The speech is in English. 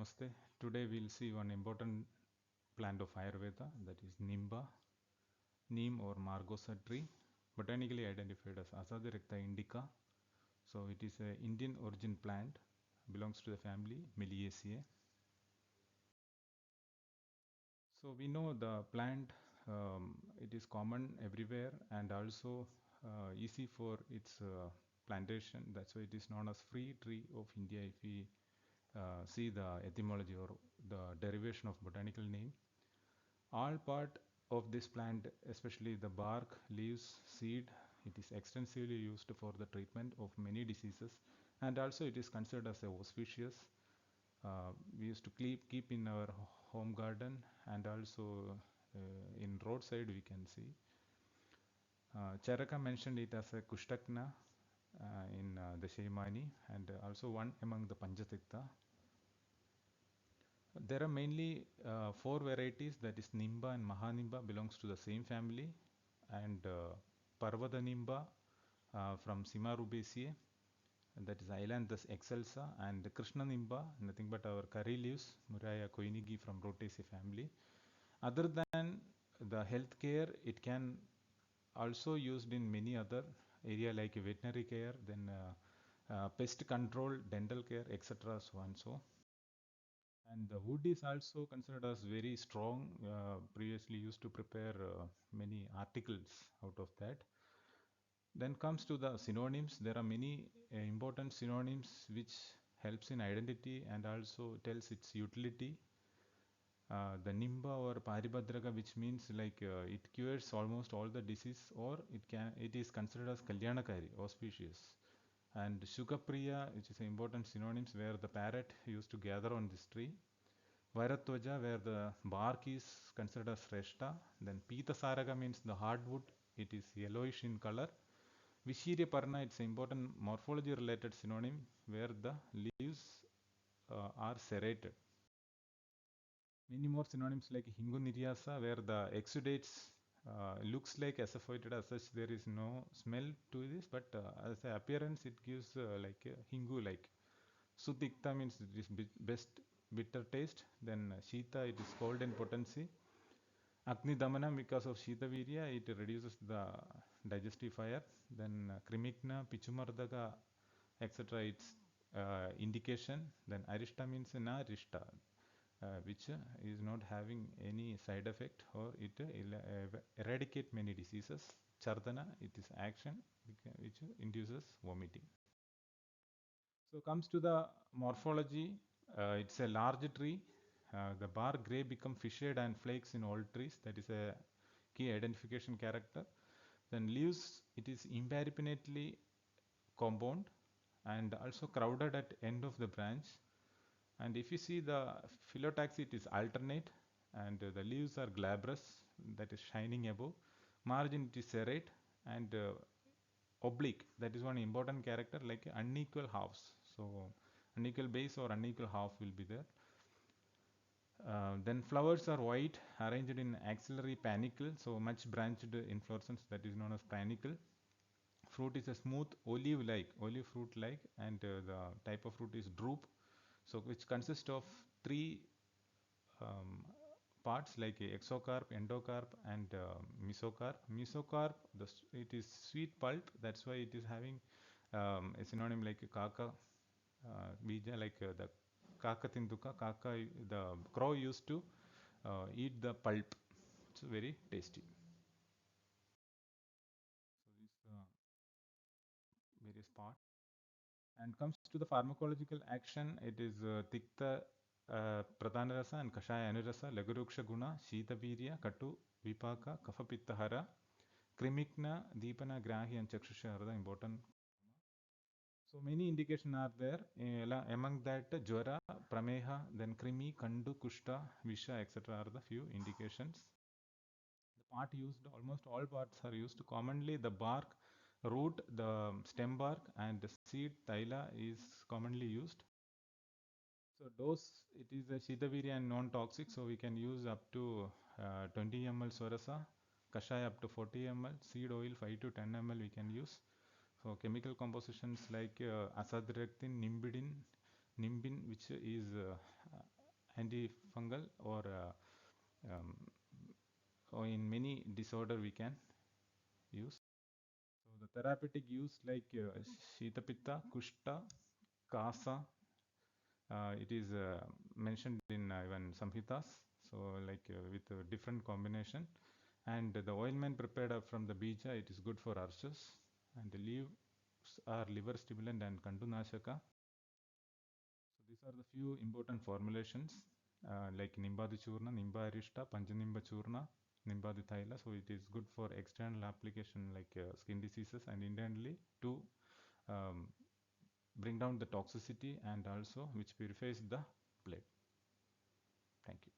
Namaste. Today we'll see one important plant of Ayurveda, that is Nimba, neem or margosa tree, botanically identified as Azadirachta indica. So it is an Indian origin plant, belongs to the family Meliaceae. So we know the plant, it is common everywhere and also easy for its plantation. That's why it is known as free tree of India if we see the etymology or the derivation of botanical name. All part of this plant, especially the bark, leaves, seed, it is extensively used for the treatment of many diseases, and also it is considered as a auspicious. We used to keep in our home garden, and also in roadside we can see. Charaka mentioned it as a Kushtakna in the Shaimani, and also one among the Panchatikta. There are mainly four varieties, that is Nimba and Mahanimba belongs to the same family, and Parvata Nimba from Cima rubiaceae, that is Ailanthus excelsa, and Krishna Nimba, nothing but our curry leaves, Murraya koinigi from Rhotaceae family. Other than the healthcare, it can also used in many other area like veterinary care, then pest control, dental care, etc. So and so. And the wood is also considered as very strong, previously used to prepare many articles out of that. Then comes to the synonyms. There are many important synonyms which helps in identity and also tells its utility. The Nimba or Paribhadraka, which means like it cures almost all the disease, or it is considered as Kalyanakari, auspicious. And Shukapriya, which is an important synonyms where the parrot used to gather on this tree. Vairatwaja, where the bark is considered as Shrestha. Then Pitasaraka means the hardwood, it is yellowish in color. Vishirya Parna, it's an important morphology related synonym where the leaves are serrated. Many more synonyms like Hingu Niryasa, where the exudates looks like asafoetid, as such there is no smell to this, but as an appearance it gives like a Hingu like. Sutikta means it is best bitter taste. Then Shita, it is cold in potency. Agni Damana, because of Shita Virya, it reduces the digestive fire. Then Krimikna, Pichumardaka, etc. Its indication. Then Arishta means Na Rishta, which is not having any side effect, or it eradicate many diseases. Chardana, it is action which induces vomiting. So comes to the morphology, it's a large tree. The bark gray become fishade and flakes in all trees. That is a key identification character. Then leaves, it is imperipinately compound and also crowded at end of the branch. And if you see the phyllotaxy, it is alternate, and the leaves are glabrous, that is shining above. Margin, it is serrate, and oblique, that is one important character, like unequal halves. So unequal base or unequal half will be there. Then flowers are white, arranged in axillary panicle, so much branched inflorescence, that is known as panicle. Fruit is a smooth olive fruit like, and the type of fruit is drupe, so which consists of three um, parts like exocarp, endocarp, and mesocarp. Mesocarp, it is sweet pulp. That's why it is having a synonym like kaka bija, like the kaka tinduka. Kaka, the crow used to eat the pulp. It's very tasty. So these various parts. And comes to the pharmacological action, it is Tikta Pradhanarasa and Kashaya Anurasa, Lagaruksha Guna, Shita Virya, Katu, Vipaka, Kapha Pittahara, Krimikna, Deepana, Grahi, and Chakshusha are the important. So many indications are there. Among that, Jwara, Prameha, then Krimi, Kandu, Kushta, Visha, etc. are the few indications. The part used, almost all parts are used. Commonly, the bark, root, the stem bark, and the seed, thyla, is commonly used. So dose, it is a Shitavirya and non-toxic, so we can use up to 20 ml Swarasa, Kashaya up to 40 ml, seed oil 5 to 10 ml we can use. So chemical compositions like azadirachtin, nimbin, which is antifungal um, or in many disorder we can use. So the therapeutic use like Shita-Pitta, Kushta, Kasa, it is mentioned in even Samhitas, so like with a different combination. And the ointment prepared from the bija, it is good for ulcers. And the leaves are liver stimulant and Kandunashaka. So these are the few important formulations like Nimbadi Churna, Nimba Arishta, Panjanimba Churna, Nimbadi Thaila. So it is good for external application like skin diseases and internally to um, bring down the toxicity and also which purifies the blood. Thank you.